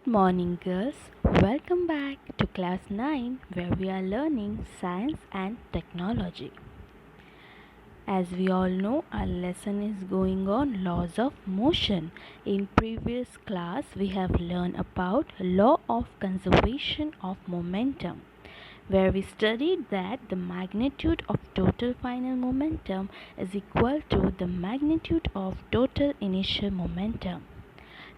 Good morning, girls. Welcome back to class 9 where we are learning science and technology. As we all know, our lesson is going on laws of motion. In previous class, we have learned about law of conservation of momentum, where we studied that the magnitude of total final momentum is equal to the magnitude of total initial momentum.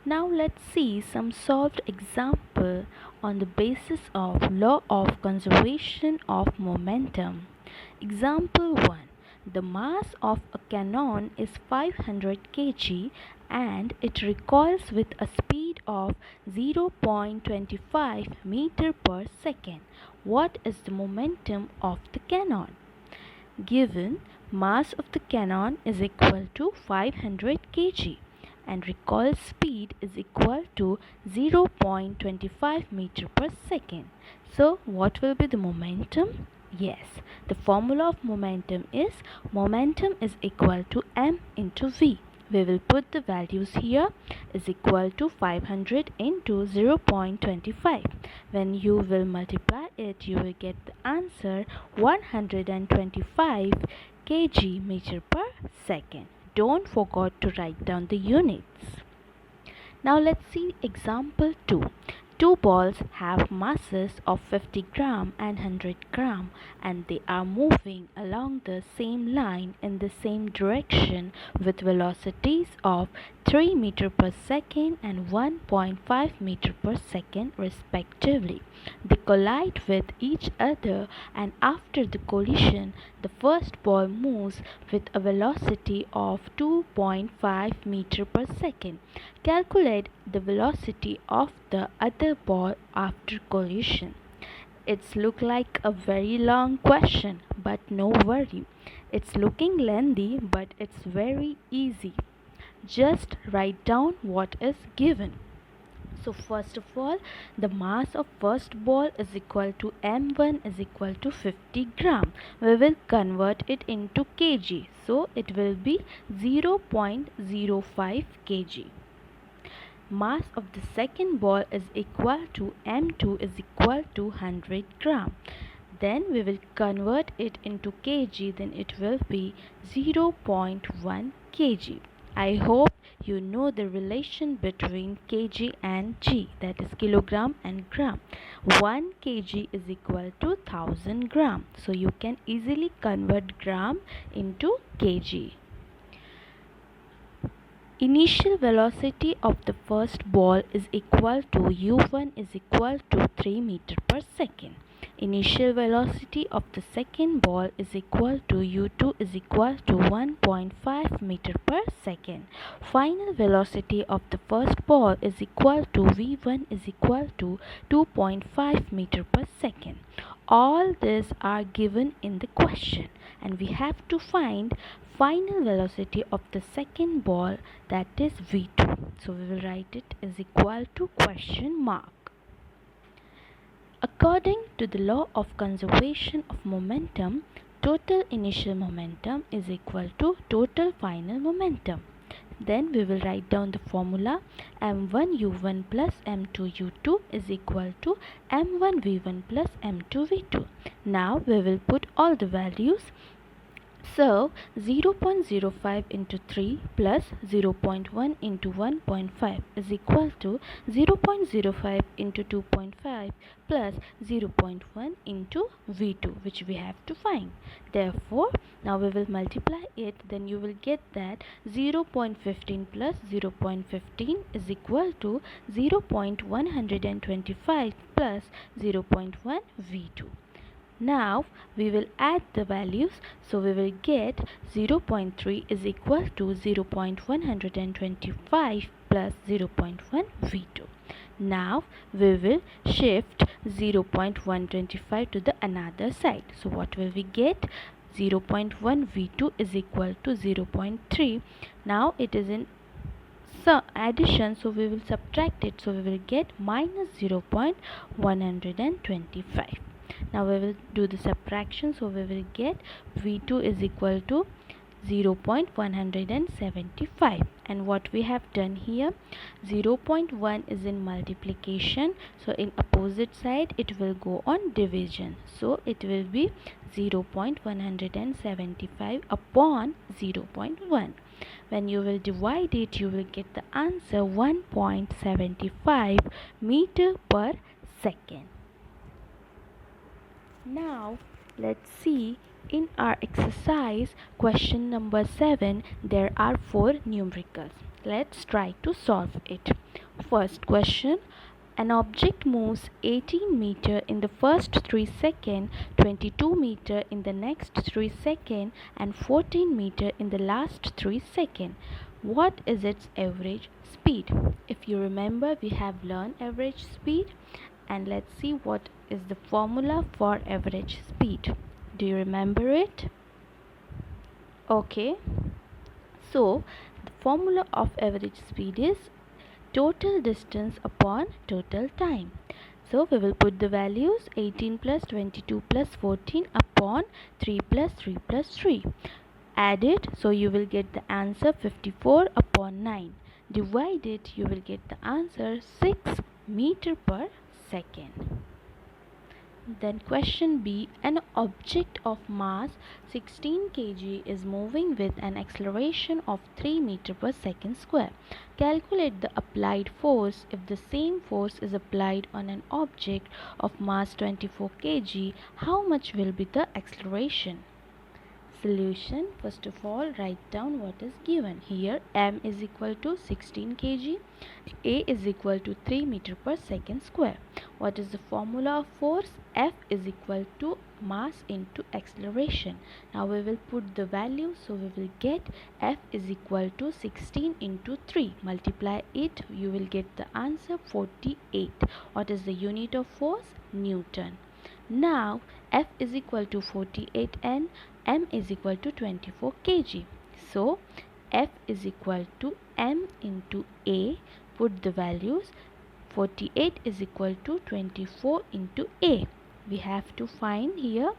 Now let's see some solved example on the basis of law of conservation of momentum. Example 1. The mass of a cannon is 500 kg and it recoils with a speed of 0.25 meter per second. What is the momentum of the cannon? Given mass of the cannon is equal to 500 kg and recoil speed is equal to 0.25 meter per second. So what will be the momentum? Yes, the formula of momentum is equal to m into v. We will put the values here is equal to 500 into 0.25. When you will multiply it, you will get the answer 125 kg meter per second. Don't forget to write down the units. Now let's see example 2. Two balls have masses of 50 gram and 100 gram and they are moving along the same line in the same direction with velocities of 3 meter per second and 1.5 meter per second respectively. They collide with each other and after the collision, the first ball moves with a velocity of 2.5 meter per second. Calculate the velocity of the other ball after collision. It's look like a very long question, but no worry. It's looking lengthy, but it's very easy. Just write down what is given. So first of all, the mass of first ball is equal to m1 is equal to 50 gram. We will convert it into kg. So it will be 0.05 kg. Mass of the second ball is equal to m2 is equal to 100 gram. Then we will convert it into kg, then it will be 0.1 kg. I hope you know the relation between kg and g, that is kilogram and gram. 1 kg is equal to 1000 gram. So you can easily convert gram into kg. Initial velocity of the first ball is equal to u1 is equal to 3 meter per second. Initial velocity of the second ball is equal to u2 is equal to 1.5 meter per second. Final velocity of the first ball is equal to v1 is equal to 2.5 meter per second. All these are given in the question and we have to find final velocity of the second ball, that is v2. So we will write it is equal to question mark. According to the law of conservation of momentum, total initial momentum is equal to total final momentum. Then we will write down the formula m1u1 plus m2u2 is equal to m1v1 plus m2v2. Now we will put all the values. So 0.05 into 3 plus 0.1 into 1.5 is equal to 0.05 into 2.5 plus 0.1 into V2, which we have to find. Therefore, now we will multiply it, then you will get that 0.15 plus 0.15 is equal to 0.125 plus 0.1 V2. Now we will add the values, so we will get 0.3 is equal to 0.125 plus 0.1 V2. Now we will shift 0.125 to the another side. So what will we get? 0.1 V2 is equal to 0.3. Now it is in addition, so we will subtract it, so we will get minus 0.125. Now we will do the subtraction, so we will get v2 is equal to 0.175. And what we have done here, 0.1 is in multiplication, so in opposite side it will go on division, so it will be 0.175 upon 0.1. When you will divide it, you will get the answer 1.75 meter per second. Now let's see, in our exercise question number 7 there are 4 numericals. Let's try to solve it. First question, an object moves 18 meter in the first 3 seconds, 22 meter in the next 3 seconds and 14 meter in the last 3 seconds. What is its average speed? If you remember, we have learned average speed, and let's see what is the formula for average speed. Do you remember it? Okay, so the formula of average speed is total distance upon total time. So we will put the values 18 plus 22 plus 14 upon 3 plus 3 plus 3. Add it, so you will get the answer 54 upon 9. Divide it, you will get the answer 6 meter per second. Then question B, an object of mass 16 kg is moving with an acceleration of 3 meter per second square. Calculate the applied force if the same force is applied on an object of mass 24 kg. How much will be the acceleration? Solution, first of all write down what is given. Here m is equal to 16 kg, a is equal to 3 meter per second square. What is the formula of force? F is equal to mass into acceleration. Now we will put the value, so we will get F is equal to 16 into 3. Multiply it, you will get the answer 48. What is the unit of force? Newton. Now F is equal to 48 and m is equal to 24 kg. So F is equal to m into a. Put the values. 48 is equal to 24 into a. We have to find here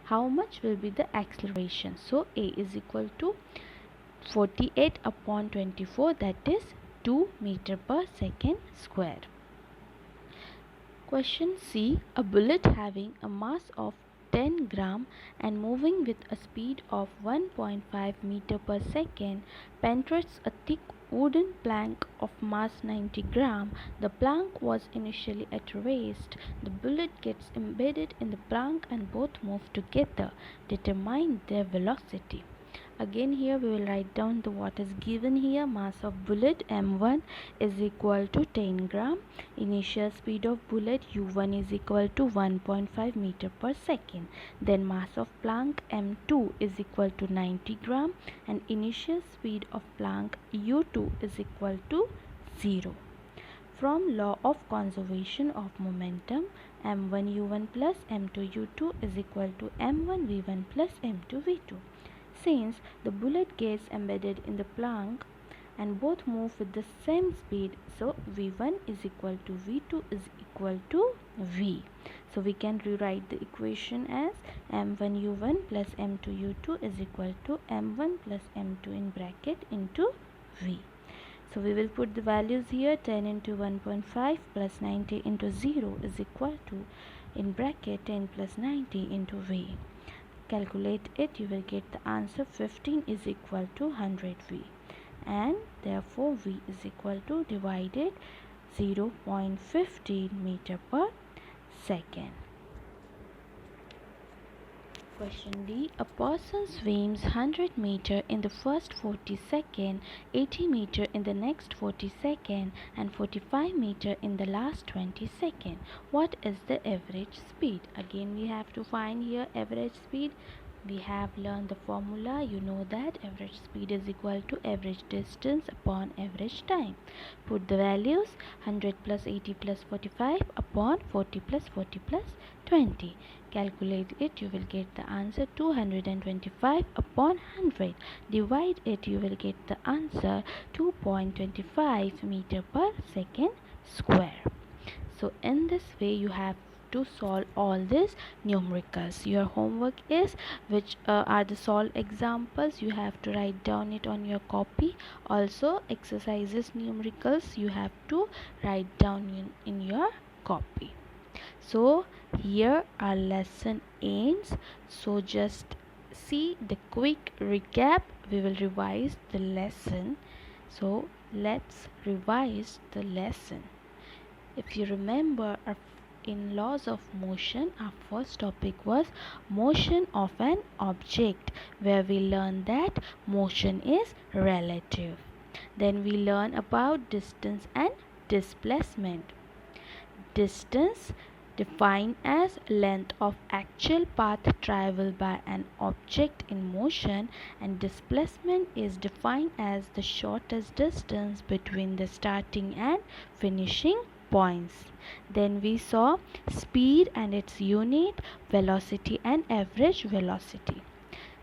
how much will be the acceleration. So a is equal to 48 upon 24, that is 2 meter per second square. Question C, a bullet having a mass of 10 gram and moving with a speed of 1.5 meter per second penetrates a thick wooden plank of mass 90 gram. The plank was initially at rest. The bullet gets embedded in the plank and both move together. Determine their velocity. Again here we will write down the what is given here. Mass of bullet m1 is equal to 10 gram. Initial speed of bullet u1 is equal to 1.5 meter per second. Then mass of plank m2 is equal to 90 gram and initial speed of plank u2 is equal to 0. From law of conservation of momentum, m1 u1 plus m2 u2 is equal to m1 v1 plus m2 v2. Since the bullet gets embedded in the plank and both move with the same speed, so v1 is equal to v2 is equal to v. So we can rewrite the equation as m1 u1 plus m2 u2 is equal to m1 plus m2 in bracket into v. So we will put the values here. 10 into 1.5 plus 90 into 0 is equal to, in bracket, 10 plus 90 into v. Calculate it, you will get the answer 15 is equal to 100 v, and therefore v is equal to divided 0.15 meter per second. Question D, a person swims 100 meter in the first 40 seconds, 80 meter in the next 40 seconds and 45 meter in the last 20 seconds. What is the average speed? Again we have to find here average speed. We have learned the formula. You know that average speed is equal to average distance upon average time. Put the values. 100 plus 80 plus 45 upon 40 plus 40 plus 20. Calculate it, you will get the answer 225 upon 100. Divide it, you will get the answer 2.25 meter per second square. So in this way you have to solve all these numericals. Your homework is which are the solved examples. You have to write down it on your copy. Also exercises numericals you have to write down in your copy. So here our lesson ends. So just see the quick recap. We will revise the lesson. So let's revise the lesson. If you remember, in laws of motion, our first topic was motion of an object, where we learned that motion is relative. Then we learn about distance and displacement. Distance defined as length of actual path traveled by an object in motion, and displacement is defined as the shortest distance between the starting and finishing points. Then we saw speed and its unit, velocity and average velocity.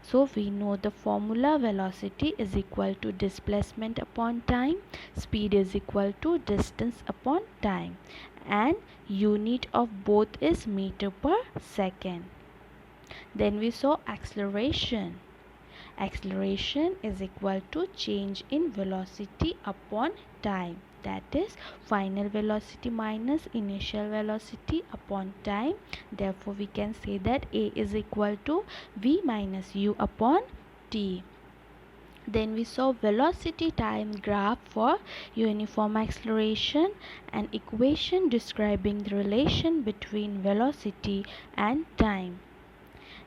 So we know the formula: velocity is equal to displacement upon time, speed is equal to distance upon time, and unit of both is meter per second. Then we saw acceleration. Acceleration is equal to change in velocity upon time, that is final velocity minus initial velocity upon time. Therefore we can say that A is equal to V minus U upon T. Then we saw velocity time graph for uniform acceleration, an equation describing the relation between velocity and time.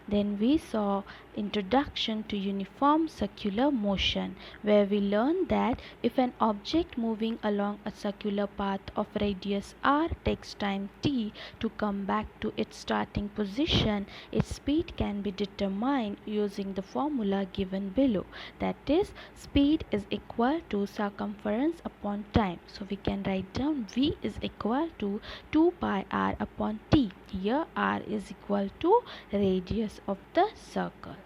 Then we saw introduction to uniform circular motion, where we learned that if an object moving along a circular path of radius r takes time t to come back to its starting position, its speed can be determined using the formula given below. That is, speed is equal to circumference upon time. So we can write down V is equal to 2 pi r upon t. Here r is equal to radius of the circle.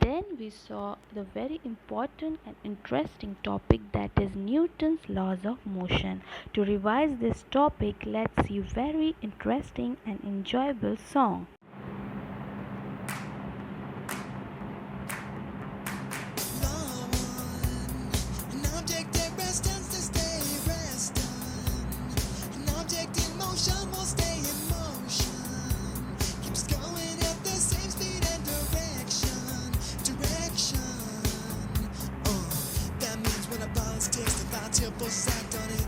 Then we saw the very important and interesting topic, that is Newton's laws of motion. To revise this topic, let's see very interesting and enjoyable song. Act on it.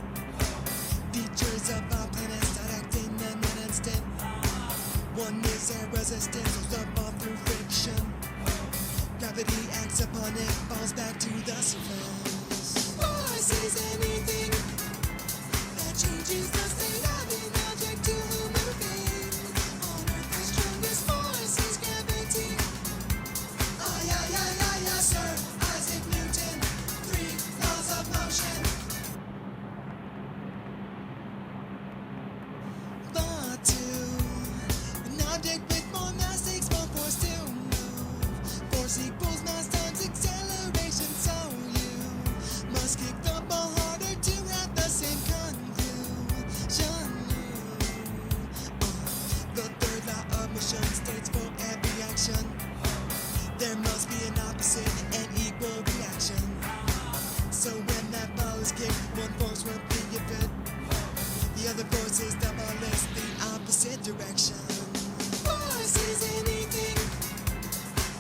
Features of our planet start acting in an instant. One is air resistance, goes up off through friction. Gravity acts upon it, falls back to the surface. Force is anything that changes the state of an object to moving. On Earth, the strongest force is gravity. Ah, yeah, yeah, yeah, yeah, Sir Isaac Newton. 3 laws of motion. An object with more mass takes more force to move. Force equals mass times acceleration, so you must kick the ball harder to have the same conclusion. The third law of motion states for every action there must be an opposite and equal reaction. So when that ball is kicked, one force will be given. The other force is demolish the opposite direction. Force is anything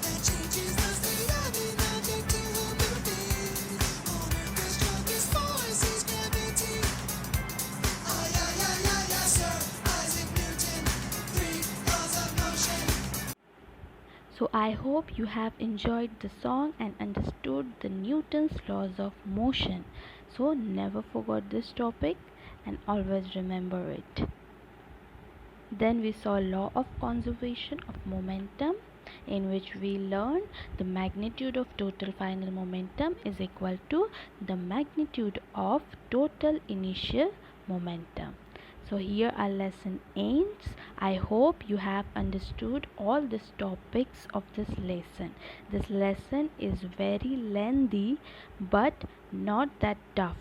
that changes the state of an object to moving. On Earth, the strongest force is gravity. Ah, yeah, yeah, yeah, yeah, Sir Isaac Newton. 3 laws of motion. So I hope you have enjoyed the song and understood the Newton's laws of motion. So never forget this topic and always remember it. Then we saw law of conservation of momentum, in which we learned the magnitude of total final momentum is equal to the magnitude of total initial momentum. So here our lesson ends. I hope you have understood all these topics of this lesson. This lesson is very lengthy but not that tough.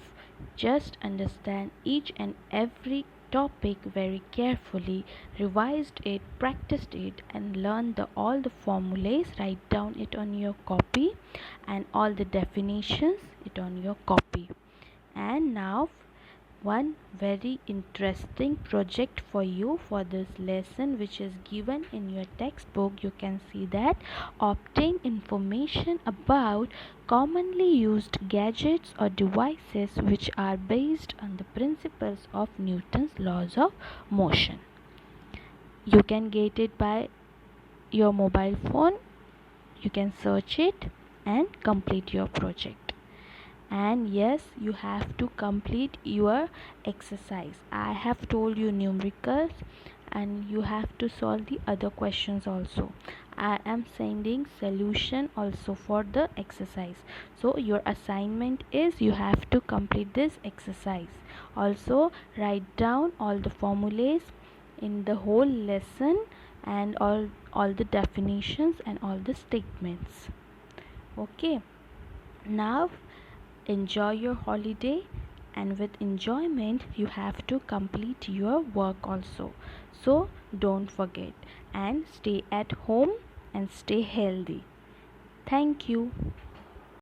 Just understand each and every topic very carefully, revised it, practiced it, and learned all the formulas. Write down it on your copy and all the definitions it on your copy. And now one very interesting project for you for this lesson, which is given in your textbook. You can see that obtain information about commonly used gadgets or devices which are based on the principles of Newton's laws of motion. You can get it by your mobile phone. You can search it and complete your project. And yes, you have to complete your exercise. I have told you numericals and you have to solve the other questions also. I am sending solution also for the exercise. So your assignment is you have to complete this exercise. Also write down all the formulas in the whole lesson and all the definitions and all the statements. Okay, now enjoy your holiday, and with enjoyment you have to complete your work also. So don't forget and stay at home and stay healthy. Thank you.